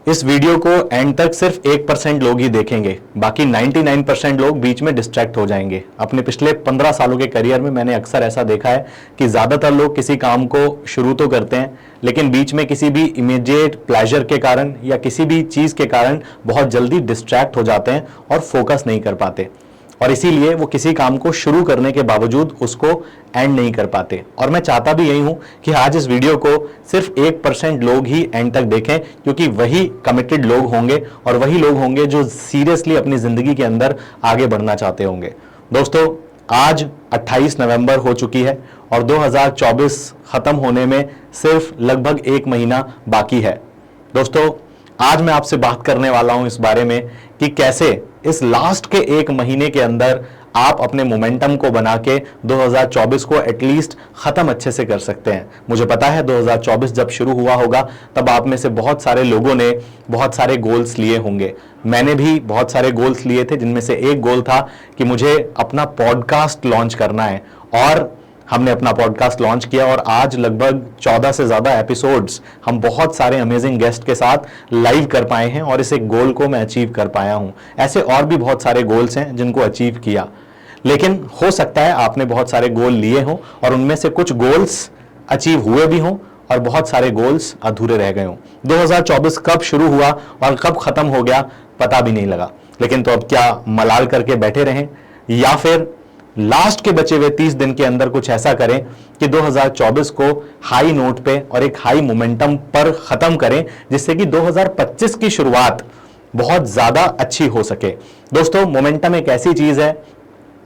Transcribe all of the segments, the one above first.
इस वीडियो को एंड तक सिर्फ 1% लोग ही देखेंगे, बाकी 99% लोग बीच में डिस्ट्रैक्ट हो जाएंगे। अपने पिछले 15 सालों के करियर में मैंने अक्सर ऐसा देखा है कि ज़्यादातर लोग किसी काम को शुरू तो करते हैं, लेकिन बीच में किसी भी इमीडिएट प्लेजर के कारण या किसी भी चीज़ के कारण बहुत जल्दी डिस्ट्रैक्ट हो जाते हैं और फोकस नहीं कर पाते, और इसीलिए वो किसी काम को शुरू करने के बावजूद उसको एंड नहीं कर पाते। और मैं चाहता भी यही हूं कि आज इस वीडियो को सिर्फ 1% लोग ही एंड तक देखें, क्योंकि वही कमिटेड लोग होंगे और वही लोग होंगे जो सीरियसली अपनी जिंदगी के अंदर आगे बढ़ना चाहते होंगे। दोस्तों, आज 28 नवंबर हो चुकी है और 2024 खत्म होने में सिर्फ लगभग 1 महीना बाकी है। दोस्तों, आज मैं आपसे बात करने वाला हूं इस बारे में कि कैसे इस लास्ट के 1 महीने के अंदर आप अपने मोमेंटम को बना के 2024 को एटलीस्ट खत्म अच्छे से कर सकते हैं। मुझे पता है 2024 जब शुरू हुआ होगा तब आप में से बहुत सारे लोगों ने बहुत सारे गोल्स लिए होंगे। मैंने भी बहुत सारे गोल्स लिए थे, जिनमें से एक गोल था कि मुझे अपना पॉडकास्ट लॉन्च करना है, और हमने अपना पॉडकास्ट लॉन्च किया और आज लगभग 14 से ज़्यादा एपिसोड्स हम बहुत सारे अमेजिंग गेस्ट के साथ लाइव कर पाए हैं और इस एक गोल को मैं अचीव कर पाया हूं। ऐसे और भी बहुत सारे गोल्स हैं जिनको अचीव किया, लेकिन हो सकता है आपने बहुत सारे गोल लिए हों और उनमें से कुछ गोल्स अचीव हुए भी हों और बहुत सारे गोल्स अधूरे रह गए हों। 2024 कब शुरू हुआ और कब खत्म हो गया पता भी नहीं लगा, लेकिन तो अब क्या मलाल करके बैठे रहें या फिर लास्ट के बचे हुए 30 दिन के अंदर कुछ ऐसा करें कि 2024 को हाई नोट पे और एक हाई मोमेंटम पर खत्म करें, जिससे कि 2025 की शुरुआत बहुत ज्यादा अच्छी हो सके। दोस्तों, मोमेंटम एक ऐसी चीज है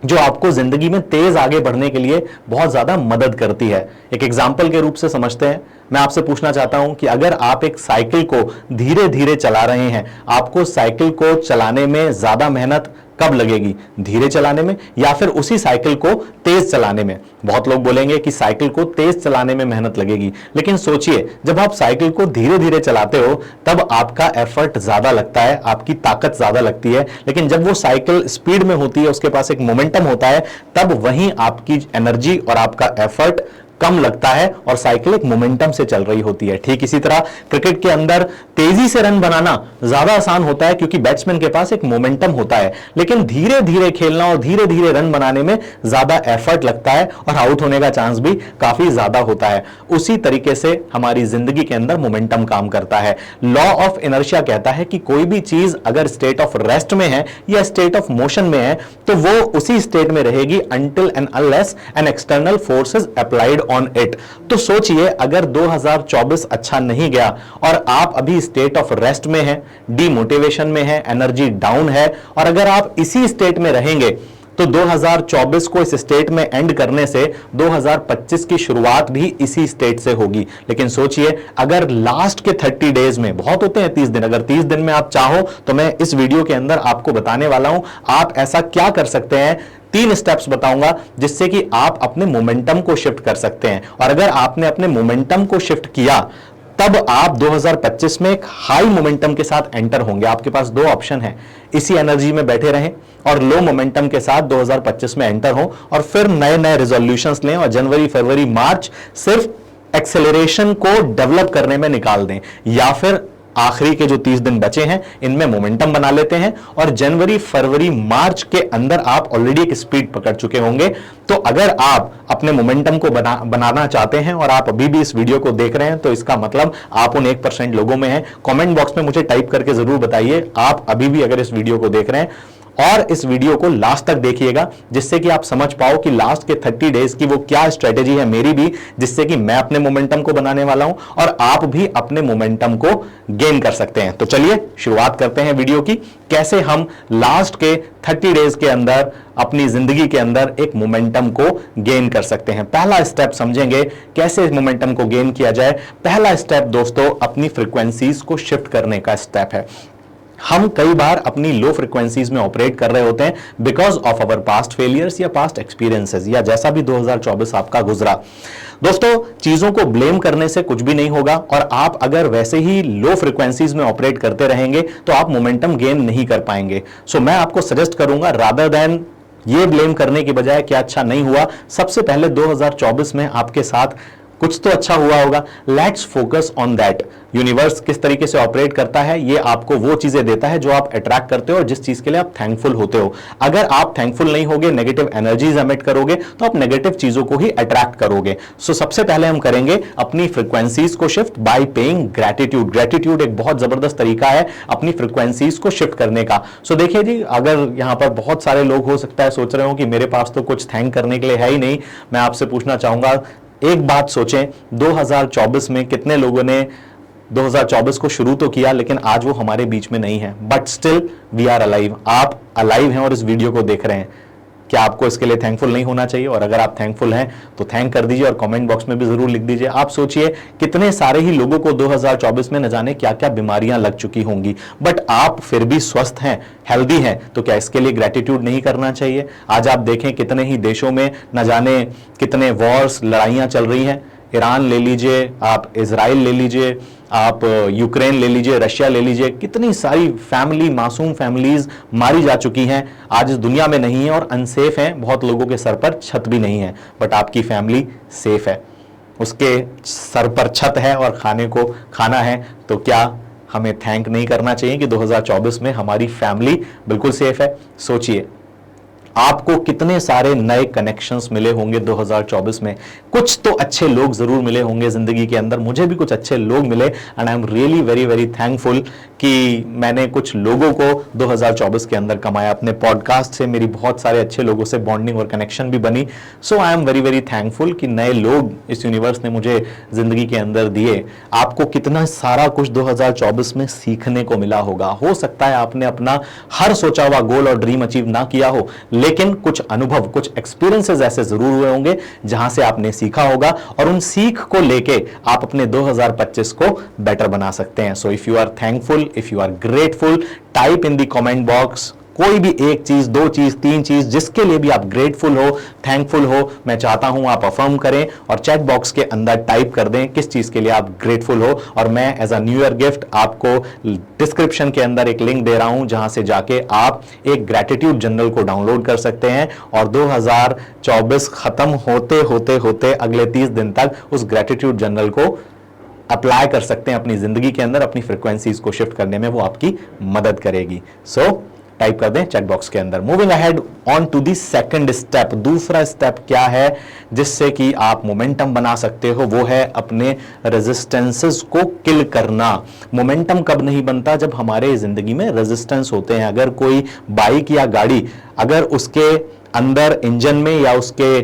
जो आपको जिंदगी में तेज आगे बढ़ने के लिए बहुत ज्यादा मदद करती है। एक एग्जाम्पल के रूप से समझते हैं। मैं आपसे पूछना चाहता हूं कि अगर आप एक साइकिल को धीरे धीरे चला रहे हैं, आपको साइकिल को चलाने में ज्यादा मेहनत कब लगेगी? धीरे चलाने में या फिर उसी साइकिल को तेज चलाने में? बहुत लोग बोलेंगे कि साइकिल को तेज चलाने में मेहनत लगेगी, लेकिन सोचिए, जब आप साइकिल को धीरे धीरे चलाते हो तब आपका एफर्ट ज्यादा लगता है, आपकी ताकत ज्यादा लगती है, लेकिन जब वो साइकिल स्पीड में होती है, उसके पास एक मोमेंटम होता है, तब वहीं आपकी एनर्जी और आपका एफर्ट कम लगता है और साइकिल एक मोमेंटम से चल रही होती है। ठीक इसी तरह क्रिकेट के अंदर तेजी से रन बनाना ज्यादा आसान होता है क्योंकि बैट्समैन के पास एक मोमेंटम होता है, लेकिन धीरे धीरे खेलना और धीरे धीरे रन बनाने में ज्यादा एफर्ट लगता है और आउट होने का चांस भी काफी ज्यादा होता है। उसी तरीके से हमारी जिंदगी के अंदर मोमेंटम काम करता है। लॉ ऑफ इनर्शिया कहता है कि कोई भी चीज अगर स्टेट ऑफ रेस्ट में है या स्टेट ऑफ मोशन में है तो वो उसी स्टेट में रहेगी until and unless an external force is applied on it। तो सोचिए, अगर 2024 अच्छा नहीं गया और आप अभी स्टेट ऑफ रेस्ट में हैं, डीमोटिवेशन में है, एनर्जी डाउन है, और अगर आप इसी स्टेट में रहेंगे तो 2024 को इस स्टेट में एंड करने से 2025 की शुरुआत भी इसी स्टेट से होगी। लेकिन सोचिए, अगर लास्ट के 30 डेज में, बहुत होते हैं 30 दिन, अगर 30 दिन में आप चाहो तो मैं इस वीडियो के अंदर आपको बताने वाला हूं आप ऐसा क्या कर सकते हैं। 3 स्टेप्स बताऊंगा जिससे कि आप अपने मोमेंटम को शिफ्ट कर सकते हैं, और अगर आपने अपने मोमेंटम को शिफ्ट किया तब आप 2025 में एक हाई मोमेंटम के साथ एंटर होंगे। आपके पास 2 ऑप्शन है, इसी एनर्जी में बैठे रहें और लो मोमेंटम के साथ 2025 में एंटर हो और फिर नए नए रिजोल्यूशंस लें और जनवरी, फरवरी, मार्च सिर्फ एक्सेलरेशन को डेवलप करने में निकाल दें, या फिर आखिरी के जो 30 दिन बचे हैं इनमें मोमेंटम बना लेते हैं और जनवरी, फरवरी, मार्च के अंदर आप ऑलरेडी एक स्पीड पकड़ चुके होंगे। तो अगर आप अपने मोमेंटम को बनाना चाहते हैं और आप अभी भी इस वीडियो को देख रहे हैं तो इसका मतलब आप उन 1% लोगों में हैं। कमेंट बॉक्स में मुझे टाइप करके जरूर बताइए आप अभी भी अगर इस वीडियो को देख रहे हैं, और इस वीडियो को लास्ट तक देखिएगा जिससे कि आप समझ पाओ कि लास्ट के 30 डेज की वो क्या स्ट्रेटेजी है मेरी भी, जिससे कि मैं अपने मोमेंटम को बनाने वाला हूं और आप भी अपने मोमेंटम को गेन कर सकते हैं। तो चलिए शुरुआत करते हैं वीडियो की, कैसे हम लास्ट के 30 डेज के अंदर अपनी जिंदगी के अंदर एक मोमेंटम को गेन कर सकते हैं। पहला स्टेप समझेंगे कैसे इस मोमेंटम को गेन किया जाए। पहला स्टेप दोस्तों अपनी फ्रीक्वेंसीज को शिफ्ट करने का स्टेप है। हम कई बार अपनी लो फ्रीक्वेंसीज में ऑपरेट कर रहे होते हैं because of our past failures या पास्ट एक्सपीरियंसेस, या जैसा भी 2024 आपका गुजरा। दोस्तों, चीजों को ब्लेम करने से कुछ भी नहीं होगा, और आप अगर वैसे ही लो फ्रीक्वेंसीज में ऑपरेट करते रहेंगे तो आप मोमेंटम गेन नहीं कर पाएंगे। सो मैं आपको सजेस्ट करूंगा, रादर देन ये ब्लेम करने की बजाय क्या अच्छा नहीं हुआ, सबसे पहले 2024 में आपके साथ कुछ तो अच्छा हुआ होगा। Let's focus on that. Universe किस तरीके से ऑपरेट करता है, ये आपको वो चीजें देता है जो आप अट्रैक्ट करते हो और जिस चीज के लिए आप थैंकफुल होते हो। अगर आप थैंकफुल नहीं होगे, नेगेटिव एनर्जीज एमिट करोगे, तो आप नेगेटिव चीजों को ही अट्रैक्ट करोगे। सो सबसे पहले हम करेंगे अपनी फ्रीक्वेंसीज को shift by paying gratitude. Gratitude एक बहुत जबरदस्त तरीका है अपनी फ्रीक्वेंसीज को शिफ्ट करने का। सो देखिए जी, अगर यहां पर बहुत सारे लोग हो सकता है सोच रहे हो कि मेरे पास तो कुछ थैंक करने के लिए है ही नहीं, मैं आपसे पूछना चाहूंगा, एक बात सोचें, 2024 में कितने लोगों ने 2024 को शुरू तो किया लेकिन आज वो हमारे बीच में नहीं है, but still we are alive. आप अलाइव हैं और इस वीडियो को देख रहे हैं। क्या आपको इसके लिए थैंकफुल नहीं होना चाहिए? और अगर आप थैंकफुल हैं तो थैंक कर दीजिए और कमेंट बॉक्स में भी जरूर लिख दीजिए। आप सोचिए कितने सारे ही लोगों को 2024 में न जाने क्या क्या बीमारियां लग चुकी होंगी, बट आप फिर भी स्वस्थ हैं, हेल्दी हैं, तो क्या इसके लिए ग्रेटिट्यूड नहीं करना चाहिए? आज आप देखें कितने ही देशों में न जाने कितने वॉर्स, लड़ाइयां चल रही हैं। ईरान ले लीजिए, आप इजराइल ले लीजिए, आप यूक्रेन ले लीजिए, रशिया ले लीजिए, कितनी सारी फैमिली, मासूम फैमिलीज मारी जा चुकी हैं, आज इस दुनिया में नहीं है और अनसेफ हैं। बहुत लोगों के सर पर छत भी नहीं है, बट आपकी फैमिली सेफ है, उसके सर पर छत है और खाने को खाना है। तो क्या हमें थैंक नहीं करना चाहिए कि 2024 में हमारी फैमिली बिल्कुल सेफ है? सोचिए आपको कितने सारे नए कनेक्शंस मिले होंगे 2024 में। कुछ तो अच्छे लोग जरूर मिले होंगे जिंदगी के अंदर। मुझे भी कुछ अच्छे लोग मिले and I am really very very thankful कि मैंने कुछ लोगों को 2024 के अंदर कमाया। अपने पॉडकास्ट से मेरी बहुत सारे अच्छे लोगों से बॉन्डिंग और कनेक्शन भी बनी। So I am very very thankful कि नए लोग इस यूनिवर्स ने मुझे जिंदगी के अंदर दिए। आपको कितना सारा कुछ 2024 में सीखने को मिला होगा। हो सकता है आपने अपना हर सोचा हुआ गोल और ड्रीम अचीव ना किया हो, लेकिन कुछ अनुभव, कुछ एक्सपीरियंसेस ऐसे जरूर हुए होंगे जहां से आपने सीखा होगा और उन सीख को लेके आप अपने 2025 को बेटर बना सकते हैं। So if you are thankful, if you are grateful, type in the comment box कोई भी एक चीज, दो चीज, तीन चीज, जिसके लिए भी आप ग्रेटफुल हो, थैंकफुल हो। मैं चाहता हूं आप अफर्म करें और चैट बॉक्स के अंदर टाइप कर दें किस चीज के लिए आप ग्रेटफुल हो। और मैं as a new year gift आपको डिस्क्रिप्शन के अंदर एक लिंक दे रहा हूं जहां से जाके आप एक ग्रेटिट्यूड जर्नल को डाउनलोड कर सकते हैं और 2024 खत्म होते होते होते अगले 30 दिन तक उस ग्रेटिट्यूड जर्नल को अप्लाई कर सकते हैं अपनी जिंदगी के अंदर। अपनी फ्रीक्वेंसीज को शिफ्ट करने में वो आपकी मदद करेगी। सो टाइप कर दें चैट बॉक्स के अंदर। Moving ahead on to the second step. दूसरा स्टेप क्या है जिससे कि आप मोमेंटम बना सकते हो? वो है अपने रेजिस्टेंसेस को किल करना। मोमेंटम कब नहीं बनता? जब हमारे जिंदगी में रेजिस्टेंस होते हैं। अगर कोई बाइक या गाड़ी, अगर उसके अंदर इंजन में या उसके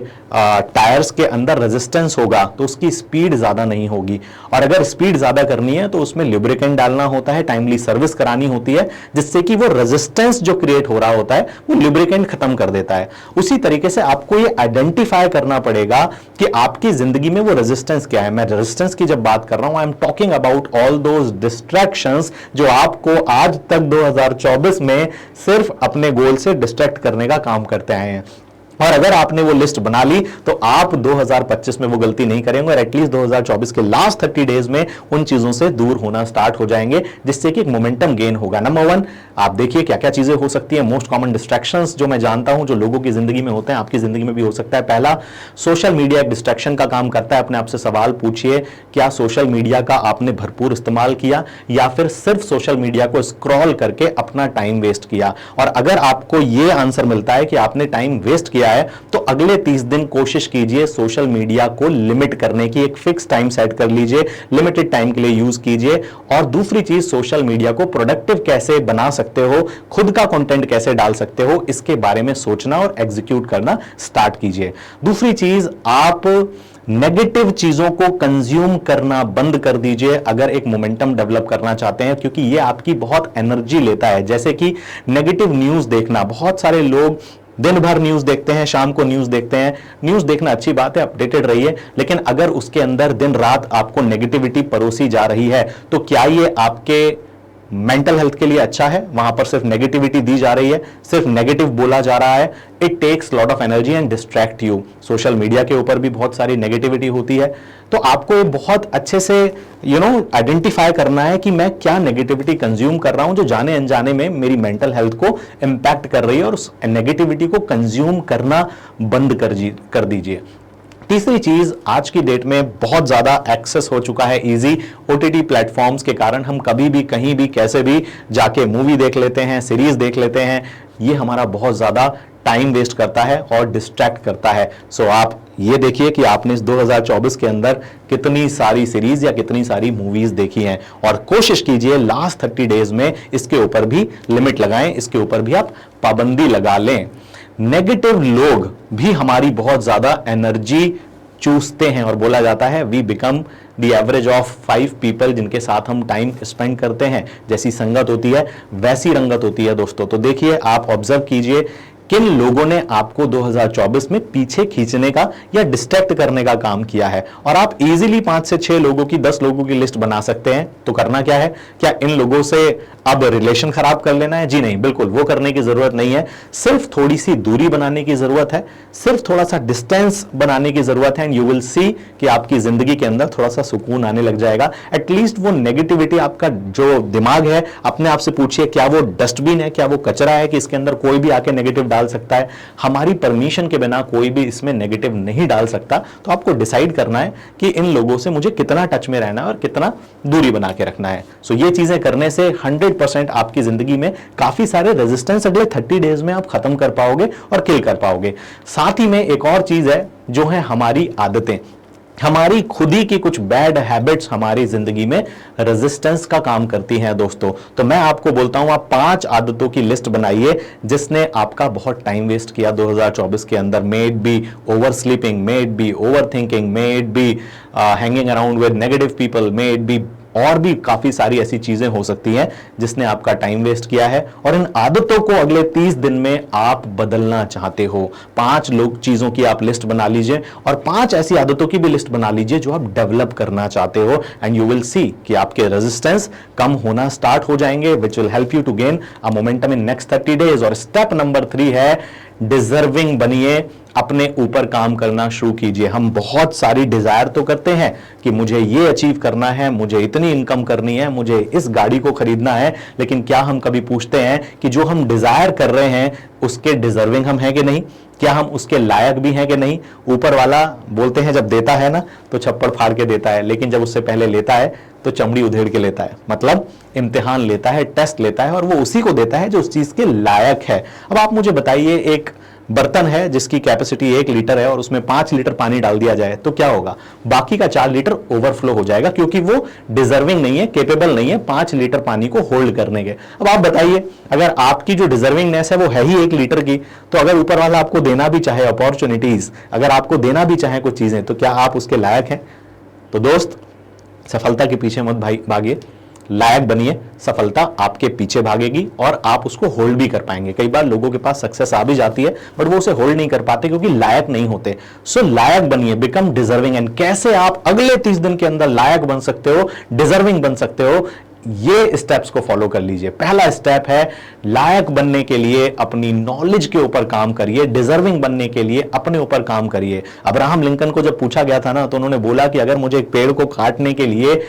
टायर्स के अंदर रेजिस्टेंस होगा तो उसकी स्पीड ज्यादा नहीं होगी। और अगर स्पीड ज्यादा करनी है तो उसमें लुब्रिकेंट डालना होता है, टाइमली सर्विस करानी होती है, जिससे कि वो रेजिस्टेंस जो क्रिएट हो रहा होता है वो लुब्रिकेंट खत्म कर देता है। उसी तरीके से आपको ये आइडेंटिफाई करना पड़ेगा कि आपकी जिंदगी में वो रेजिस्टेंस क्या है। मैं रेजिस्टेंस की जब बात कर रहा हूं, I am talking about all those distractions जो आपको आज तक 2024 में सिर्फ अपने गोल से डिस्ट्रैक्ट करने का काम करते आए हैं। और अगर आपने वो लिस्ट बना ली तो आप 2025 में वो गलती नहीं करेंगे और एटलीस्ट 2024 के लास्ट 30 डेज में उन चीजों से दूर होना स्टार्ट हो जाएंगे, जिससे कि एक मोमेंटम गेन होगा। नंबर 1, आप देखिए क्या क्या चीजें हो सकती है। मोस्ट कॉमन डिस्ट्रैक्शंस जो मैं जानता हूं जो लोगों की जिंदगी में होते हैं, आपकी जिंदगी में भी हो सकता है। पहला, सोशल मीडिया एक डिस्ट्रैक्शन का काम करता है। अपने आप से सवाल पूछिए, क्या सोशल मीडिया का आपने भरपूर इस्तेमाल किया या फिर सिर्फ सोशल मीडिया को स्क्रॉल करके अपना टाइम वेस्ट किया? और अगर आपको यह आंसर मिलता है कि आपने टाइम वेस्ट किया है तो अगले 30 दिन कोशिश कीजिए सोशल मीडिया को लिमिट करने की। एक फिक्स टाइम सेट कर लीजिए, लिमिटेड टाइम के लिए यूज कीजिए। और दूसरी चीज, सोशल मीडिया को प्रोडक्टिव कैसे बना सकते हो, खुद का कंटेंट कैसे डाल सकते हो, इसके बारे में सोचना और एग्जीक्यूट करना स्टार्ट कीजिए। दूसरी चीज, आप नेगेटिव चीजों को कंज्यूम करना बंद कर दीजिए अगर एक मोमेंटम डेवलप करना चाहते हैं, क्योंकि ये आपकी बहुत एनर्जी लेता है। जैसे कि नेगेटिव न्यूज देखना, बहुत सारे लोग दिन भर न्यूज देखते हैं, शाम को न्यूज देखते हैं। न्यूज देखना अच्छी बात है, अपडेटेड रहिए, लेकिन अगर उसके अंदर दिन रात आपको नेगेटिविटी परोसी जा रही है तो क्या ये आपके मेंटल हेल्थ के लिए अच्छा है? वहां पर सिर्फ नेगेटिविटी दी जा रही है, सिर्फ नेगेटिव बोला जा रहा है। It takes lot of energy and distract you. Social media के ऊपर भी बहुत सारी नेगेटिविटी होती है, तो आपको ये बहुत अच्छे से आइडेंटिफाई करना है कि मैं क्या नेगेटिविटी कंज्यूम कर रहा हूं जो जाने अनजाने में मेरी मेंटल हेल्थ को इंपैक्ट कर रही है, और उस नेगेटिविटी को कंज्यूम करना बंद कर दीजिए। तीसरी चीज, आज की डेट में बहुत ज्यादा एक्सेस हो चुका है इजी ओटीटी प्लेटफॉर्म्स के कारण। हम कभी भी कहीं भी कैसे भी जाके मूवी देख लेते हैं, सीरीज देख लेते हैं। ये हमारा बहुत ज्यादा टाइम वेस्ट करता है और डिस्ट्रैक्ट करता है। सो आप ये देखिए कि आपने इस 2024 के अंदर कितनी सारी सीरीज या कितनी सारी मूवीज देखी हैं, और कोशिश कीजिए लास्ट 30 डेज में इसके ऊपर भी लिमिट लगाएं, इसके ऊपर भी आप पाबंदी लगा लें। नेगेटिव लोग भी हमारी बहुत ज्यादा एनर्जी चूसते हैं, और बोला जाता है we become the average of 5 people जिनके साथ हम टाइम स्पेंड करते हैं। जैसी संगत होती है वैसी रंगत होती है दोस्तों। तो देखिए, आप ऑब्जर्व कीजिए किन लोगों ने आपको 2024 में पीछे खींचने का या डिस्ट्रैक्ट करने का काम किया है, और आप इजीली 5 से 6 लोगों की, 10 लोगों की लिस्ट बना सकते हैं। तो करना क्या है, क्या इन लोगों से अब रिलेशन खराब कर लेना है? जी नहीं, बिल्कुल वो करने की जरूरत नहीं है। सिर्फ थोड़ी सी दूरी बनाने की जरूरत है, सिर्फ थोड़ा सा डिस्टेंस बनाने की जरूरत है, एंड यू विल सी कि आपकी जिंदगी के अंदर थोड़ा सा सुकून आने लग जाएगा। एटलीस्ट वो नेगेटिविटी, आपका जो दिमाग है, अपने आप से पूछिए क्या वो डस्टबिन है, क्या वो कचरा है कि इसके अंदर कोई भी आके नेगेटिव डाल सकता है? हमारी परमिशन के बिना कोई भी इसमें नेगेटिव नहीं डाल सकता। तो आपको डिसाइड करना है कि इन लोगों से मुझे कितना टच में रहना है और कितना दूरी बना के रखना है। सो ये चीजें करने से 100% आपकी जिंदगी में काफी सारे रेजिस्टेंस अगले 30 डेज में आप खत्म कर पाओगे और किल कर पाओगे। साथ ही में एक और चीज है जो है हमारी आदतें। हमारी खुद ही की कुछ बैड हैबिट्स हमारी जिंदगी में रेजिस्टेंस का काम करती हैं दोस्तों। तो मैं आपको बोलता हूं, आप 5 आदतों की लिस्ट बनाइए जिसने आपका बहुत टाइम वेस्ट किया 2024 के अंदर। May it be over sleeping, may it be over thinking, may it be hanging around with negative people, may it be और भी काफी सारी ऐसी चीजें हो सकती हैं जिसने आपका टाइम वेस्ट किया है, और इन आदतों को अगले 30 दिन में आप बदलना चाहते हो। 5 लोग चीजों की आप लिस्ट बना लीजिए, और 5 ऐसी आदतों की भी लिस्ट बना लीजिए जो आप डेवलप करना चाहते हो, एंड यू विल सी कि आपके रेजिस्टेंस कम होना स्टार्ट हो जाएंगे, which will help you to gain a momentum in next 30 days. और स्टेप नंबर 3 है डिजर्विंग बनिए, अपने ऊपर काम करना शुरू कीजिए। हम बहुत सारी डिजायर तो करते हैं कि मुझे ये अचीव करना है, मुझे इतनी इनकम करनी है, मुझे इस गाड़ी को खरीदना है, लेकिन क्या हम कभी पूछते हैं कि जो हम डिजायर कर रहे हैं उसके डिजर्विंग हम हैं कि नहीं? क्या हम उसके लायक भी हैं कि नहीं? ऊपर वाला बोलते हैं जब देता है ना तो छप्पड़ फाड़ के देता है, लेकिन जब उससे पहले लेता है तो चमड़ी उधेड़ के लेता है। मतलब इम्तिहान लेता है, टेस्ट लेता है, और वो उसी को देता है जो उस चीज के लायक है। अब आप मुझे बताइए, एक बर्तन है जिसकी कैपेसिटी 1 लीटर है और उसमें 5 लीटर पानी डाल दिया जाए तो क्या होगा? बाकी का 4 लीटर ओवरफ्लो हो जाएगा, क्योंकि वो डिजर्विंग नहीं है, केपेबल नहीं है 5 लीटर पानी को होल्ड करने के। अब आप बताइए, अगर आपकी जो डिजर्विंगनेस है वो है ही 1 लीटर की, तो अगर ऊपर वाला आपको देना भी चाहे अपॉर्चुनिटीज, अगर आपको देना भी चाहे कुछ चीजें, तो क्या आप उसके लायक हैं? तो दोस्त, सफलता के पीछे मत भागिए, लायक बनिए, सफलता आपके पीछे भागेगी और आप उसको होल्ड भी कर पाएंगे। कई बार लोगों के पास सक्सेस आ भी जाती है बट वो उसे होल्ड नहीं कर पाते क्योंकि लायक नहीं होते। सो लायक बनिए, बिकम डिजर्विंग। एंड कैसे आप अगले 30 दिन के अंदर लायक बन सकते हो, डिजर्विंग बन सकते हो, ये स्टेप्स को फॉलो कर लीजिए। पहला स्टेप है, लायक बनने के लिए अपनी नॉलेज के ऊपर काम करिए, डिजर्विंग बनने के लिए अपने ऊपर काम करिए। अब्राहम लिंकन को जब पूछा गया था ना, तो उन्होंने बोला कि अगर मुझे एक पेड़ को काटने के लिए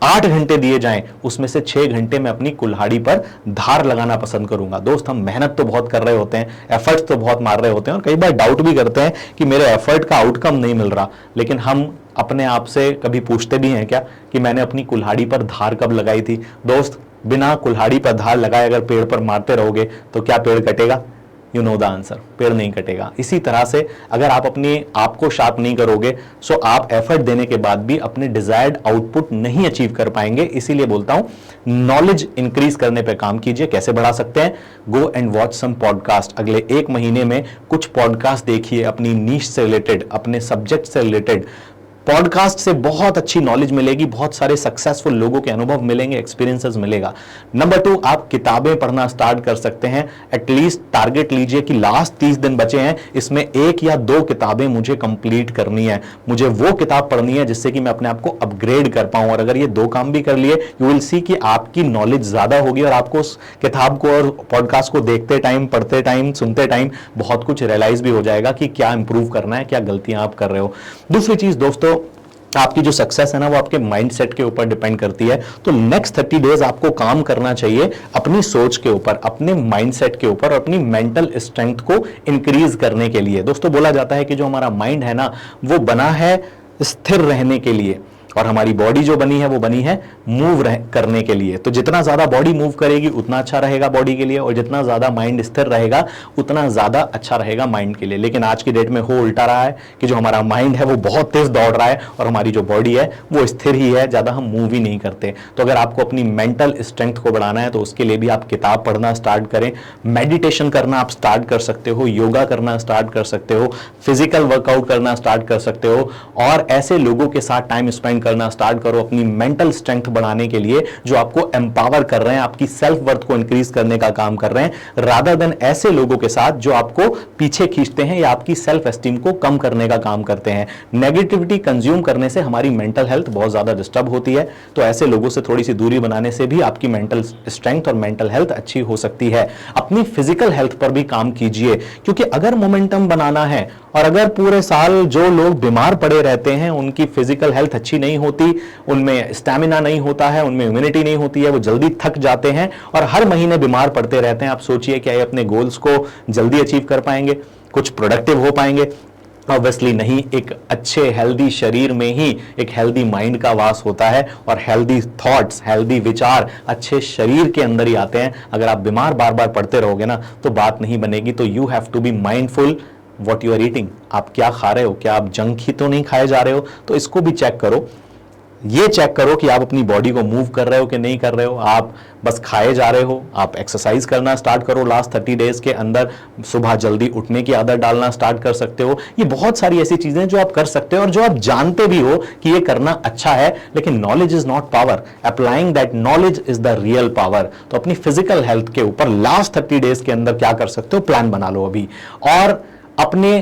8 घंटे दिए जाएं, उसमें से 6 घंटे में अपनी कुल्हाड़ी पर धार लगाना पसंद करूंगा। दोस्त, हम मेहनत तो बहुत कर रहे होते हैं, एफर्ट्स तो बहुत मार रहे होते हैं, और कई बार डाउट भी करते हैं कि मेरे एफर्ट का आउटकम नहीं मिल रहा, लेकिन हम अपने आप से कभी पूछते भी हैं क्या कि मैंने अपनी कुल्हाड़ी पर धार कब लगाई थी? दोस्त, बिना कुल्हाड़ी पर धार लगाए अगर पेड़ पर मारते रहोगे तो क्या पेड़ कटेगा? यू नो द आंसर, पेड़ नहीं कटेगा। इसी तरह से अगर आप अपने आप को शार्प नहीं करोगे, सो आप एफर्ट देने के बाद भी अपने डिजायर्ड आउटपुट नहीं अचीव कर पाएंगे। इसीलिए बोलता हूं, नॉलेज इंक्रीज करने पे काम कीजिए। कैसे बढ़ा सकते हैं? Go and watch some podcast. अगले 1 महीने में कुछ पॉडकास्ट देखिए, अपनी नीश से रिलेटेड, अपने सब्जेक्ट से रिलेटेड। पॉडकास्ट से बहुत अच्छी नॉलेज मिलेगी, बहुत सारे सक्सेसफुल लोगों के अनुभव मिलेंगे, एक्सपीरियंसेस मिलेगा। नंबर 2, आप किताबें पढ़ना स्टार्ट कर सकते हैं। एटलीस्ट टारगेट लीजिए कि लास्ट 30 दिन बचे हैं, इसमें 1 या 2 किताबें मुझे कंप्लीट करनी है, मुझे वो किताब पढ़नी है जिससे कि मैं अपने आप को अपग्रेड कर पाऊं। और अगर ये 2 काम भी कर लिए, यू विल सी कि आपकी नॉलेज ज्यादा होगी और आपको उस किताब को और पॉडकास्ट को देखते टाइम, पढ़ते टाइम, सुनते टाइम बहुत कुछ रियलाइज भी हो जाएगा कि क्या इंप्रूव करना है, क्या गलतियां आप कर रहे हो। दूसरी चीज दोस्तों, आपकी जो सक्सेस है ना वो आपके माइंडसेट के ऊपर डिपेंड करती है। तो नेक्स्ट 30 डेज आपको काम करना चाहिए अपनी सोच के ऊपर, अपने माइंडसेट के ऊपर, अपनी मेंटल स्ट्रेंथ को इंक्रीज करने के लिए। दोस्तों बोला जाता है कि जो हमारा माइंड है ना वो बना है स्थिर रहने के लिए, और हमारी बॉडी जो बनी है वो बनी है मूव करने के लिए। तो जितना ज्यादा बॉडी मूव करेगी उतना अच्छा रहेगा बॉडी के लिए, और जितना ज्यादा माइंड स्थिर रहेगा उतना ज्यादा अच्छा रहेगा माइंड के लिए। लेकिन आज की डेट में हो उल्टा रहा है कि जो हमारा माइंड है वो बहुत तेज दौड़ रहा है और हमारी जो बॉडी है वो स्थिर ही है, ज्यादा हम मूव ही नहीं करते। तो अगर आपको अपनी मेंटल स्ट्रेंथ को बढ़ाना है तो उसके लिए भी आप किताब पढ़ना स्टार्ट करें, मेडिटेशन करना आप स्टार्ट कर सकते हो, योगा करना स्टार्ट कर सकते हो, फिजिकल वर्कआउट करना स्टार्ट कर सकते हो, और ऐसे लोगों के साथ टाइम स्पेंड करना स्टार्ट करो अपनी मेंटल स्ट्रेंथ बढ़ाने के लिए जो आपको एम्पावर कर रहे हैं, आपकी सेल्फ वर्थ को इंक्रीज करने का काम कर रहे हैं, रादर देन ऐसे लोगों के साथ जो आपको पीछे खींचते हैं या आपकी सेल्फ एस्टीम को कम करने का काम करते हैं। नेगेटिविटी कंज्यूम करने से हमारी मेंटल हेल्थ बहुत ज्यादा डिस्टर्ब होती है, तो ऐसे लोगों से थोड़ी सी दूरी बनाने से भी आपकी मेंटल स्ट्रेंथ और मेंटल हेल्थ अच्छी हो सकती है। अपनी फिजिकल हेल्थ पर भी काम कीजिए, क्योंकि अगर मोमेंटम बनाना है और अगर पूरे साल जो लोग बीमार पड़े रहते हैं उनकी फिजिकल हेल्थ अच्छी नहीं होती, उनमें स्टैमिना नहीं होता है, उनमें इम्यूनिटी नहीं होती है, वो जल्दी थक जाते हैं और हर महीने बीमार पड़ते रहते हैं, आप सोचिए क्या ये अपने गोल्स को जल्दी अचीव कर पाएंगे, कुछ प्रोडक्टिव हो पाएंगे? ऑब्वियसली नहीं। एक अच्छे हेल्दी शरीर में ही एक हेल्दी माइंड का वास होता है, और हेल्दी थॉट्स, हेल्दी विचार अच्छे शरीर के अंदर ही आते हैं। अगर आप बीमार बार बार पड़ते रहोगे ना तो बात नहीं बनेगी। तो you have to be mindful what you are eating, आप क्या खा रहे हो, क्या आप जंक ही तो नहीं खाए जा रहे हो? तो इसको भी चेक करो। ये चेक करो कि आप अपनी बॉडी को मूव कर रहे हो कि नहीं कर रहे हो, आप बस खाए जा रहे हो। आप एक्सरसाइज करना स्टार्ट करो लास्ट 30 डेज के अंदर, सुबह जल्दी उठने की आदत डालना स्टार्ट कर सकते हो। ये बहुत सारी ऐसी चीजें जो आप कर सकते हो और जो आप जानते भी हो कि ये करना अच्छा है, लेकिन knowledge is not power, applying that knowledge is the real power. तो अपनी फिजिकल हेल्थ के ऊपर लास्ट 30 डेज के अंदर क्या कर सकते हो, प्लान बना लो अभी, और अपने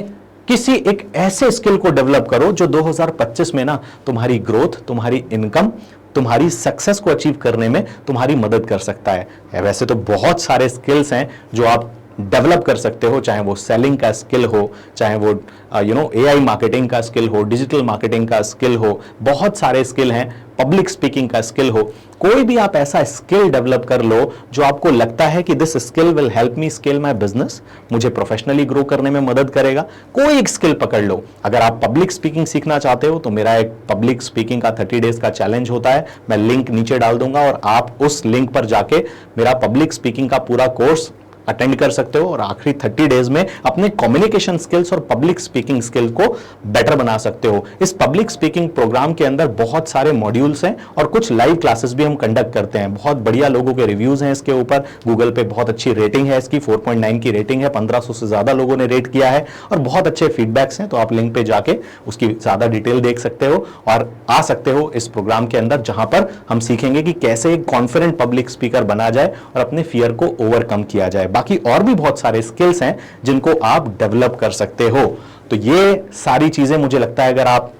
किसी एक ऐसे स्किल को डेवलप करो जो 2025 में ना तुम्हारी ग्रोथ, तुम्हारी इनकम, तुम्हारी सक्सेस को अचीव करने में तुम्हारी मदद कर सकता है। वैसे तो बहुत सारे स्किल्स हैं जो आप डेवलप कर सकते हो, चाहे वो सेलिंग का स्किल हो, चाहे वो एआई मार्केटिंग का स्किल हो, डिजिटल मार्केटिंग का स्किल हो, बहुत सारे स्किल हैं, पब्लिक स्पीकिंग का स्किल हो। कोई भी आप ऐसा स्किल डेवलप कर लो जो आपको लगता है कि this skill will help me scale my business, मुझे प्रोफेशनली ग्रो करने में मदद करेगा। कोई एक स्किल पकड़ लो। अगर आप पब्लिक स्पीकिंग सीखना चाहते हो तो मेरा एक पब्लिक स्पीकिंग का 30 डेज का चैलेंज होता है, मैं लिंक नीचे डाल दूंगा और आप उस लिंक पर जाके मेरा पब्लिक स्पीकिंग का पूरा कोर्स अटेंड कर सकते हो और आखिरी 30 डेज में अपने कम्युनिकेशन स्किल्स और पब्लिक स्पीकिंग स्किल को बेटर बना सकते हो। इस पब्लिक स्पीकिंग प्रोग्राम के अंदर बहुत सारे मॉड्यूल्स हैं और कुछ लाइव क्लासेस भी हम कंडक्ट करते हैं। बहुत बढ़िया लोगों के रिव्यूज हैं इसके ऊपर, गूगल पे बहुत अच्छी रेटिंग है इसकी, 4.9 की रेटिंग है, 1500 से ज्यादा लोगों ने रेट किया है और बहुत अच्छे फीडबैक्स हैं। तो आप लिंक पे जाके उसकी ज्यादा डिटेल देख सकते हो और आ सकते हो इस प्रोग्राम के अंदर, जहां पर हम सीखेंगे कि कैसे एक कॉन्फिडेंट पब्लिक स्पीकर बना जाए और अपने फियर को ओवरकम किया जाए। बाकी और भी बहुत सारे स्किल्स हैं जिनको आप डेवलप कर सकते हो। तो ये सारी चीजें मुझे लगता है अगर आप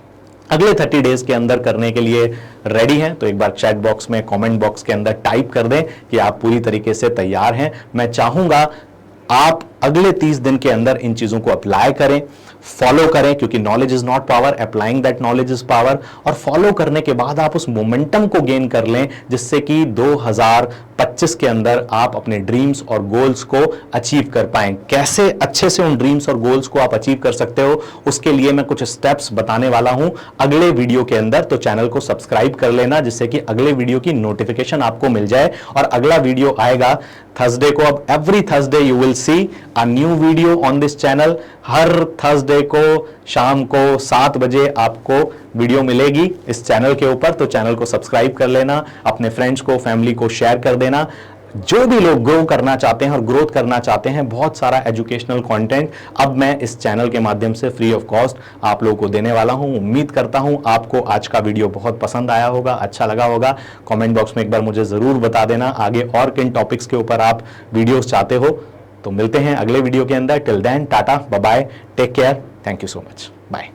अगले 30 डेज के अंदर करने के लिए रेडी हैं तो एक बार चैट बॉक्स में, कमेंट बॉक्स के अंदर टाइप कर दें कि आप पूरी तरीके से तैयार हैं। मैं चाहूंगा आप अगले 30 दिन के अंदर इन चीजों को अप्लाई करें, फॉलो करें, क्योंकि knowledge is not power, applying that knowledge is power. और फॉलो करने के बाद आप उस मोमेंटम को गेन कर लें जिससे कि 2025 के अंदर आप अपने ड्रीम्स और गोल्स को अचीव कर पाएं। कैसे अच्छे से उन ड्रीम्स और गोल्स को आप अचीव कर सकते हो उसके लिए मैं कुछ स्टेप्स बताने वाला हूं अगले वीडियो के अंदर। तो चैनल को सब्सक्राइब कर लेना जिससे कि अगले वीडियो की नोटिफिकेशन आपको मिल जाए। और अगला वीडियो आएगा थर्सडे को। अब every Thursday you will see a new video on this channel. Her Thursday को शाम को 7 बजे आपको वीडियो मिलेगी इस चैनल के ऊपर। तो चैनल को सब्सक्राइब कर लेना, अपने फ्रेंड्स को, फैमिली को शेयर कर देना। जो भी लोग ग्रो करना चाहते हैं और ग्रोथ करना चाहते हैं, बहुत सारा एजुकेशनल कंटेंट अब मैं इस चैनल के माध्यम से फ्री ऑफ कॉस्ट आप लोगों को देने वाला हूं। उम्मीद करता हूं आपको आज का वीडियो बहुत पसंद आया होगा, अच्छा लगा होगा। कमेंट बॉक्स में एक बार मुझे जरूर बता देना आगे और किन टॉपिक्स के ऊपर आप वीडियोस चाहते हो। तो मिलते हैं अगले वीडियो के अंदर। Till then tata, bye bye, take care, thank you so much, bye.